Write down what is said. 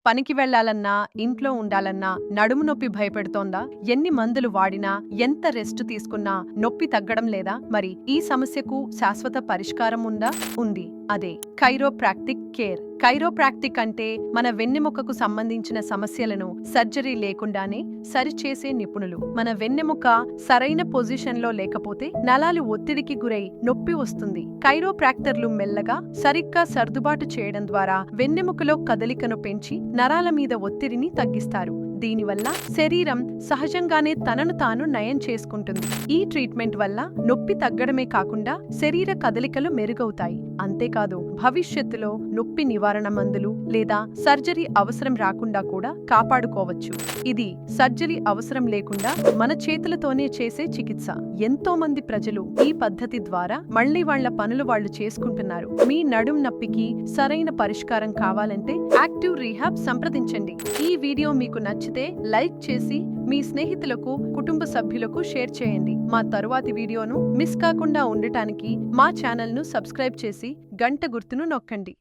పనికి వెళ్లాలన్నా, ఇంట్లో ఉండాలన్నా నడుము నొప్పి భయపెడుతోందా? ఎన్ని మందులు వాడినా, ఎంత రెస్ట్ తీసుకున్నా నొప్పి తగ్గడం లేదా? మరి ఈ సమస్యకు శాశ్వత పరిష్కారం ఉందా? ఉంది. అదే కైరోప్రాక్టిక్ కేర్. కైరోప్రాక్టిక్ అంటే మన వెన్నెముకకు సంబంధించిన సమస్యలను సర్జరీ లేకుండానే సరిచేసే నిపుణులు. మన వెన్నెముక సరైన పొజిషన్లో లేకపోతే నరాలు ఒత్తిడికి గురై నొప్పి వస్తుంది. కైరోప్రాక్టర్లు మెల్లగా సరిగ్గా సర్దుబాటు చేయడం ద్వారా వెన్నెముకలో కదలికను పెంచి నరాల మీద ఒత్తిడిని తగ్గిస్తారు. దీనివల్ల శరీరం సహజంగానే తనను తాను నయం చేసుకుంటుంది. ఈ ట్రీట్మెంట్ వల్ల నొప్పి తగ్గడమే కాకుండా శరీర కదలికలు మెరుగవుతాయి. అంతేకాదు భవిష్యత్తులో నొప్పి నివారణ మందులు లేదా సర్జరీ అవసరం రాకుండా కూడా కాపాడుకోవచ్చు. ఇది సర్జరీ అవసరం లేకుండా మన చేతులతోనే చేసే చికిత్స. ఎంతో మంది ప్రజలు ఈ పద్ధతి ద్వారా మళ్లీ వాళ్ల పనులు వాళ్లు చేసుకుంటున్నారు. మీ నడుం నొప్పికి సరైన పరిష్కారం కావాలంటే యాక్టివ్ రీహాబ్ సంప్రదించండి. ఈ వీడియో మీకు నచ్చితే లైక్ చేసి మీ స్నేహితులకు, కుటుంబ సభ్యులకు షేర్ చేయండి. మా తరువాతి వీడియోను మిస్ కాకుండా ఉండటానికి మా ఛానల్ను సబ్స్క్రైబ్ చేసి గంట గుర్తును నొక్కండి.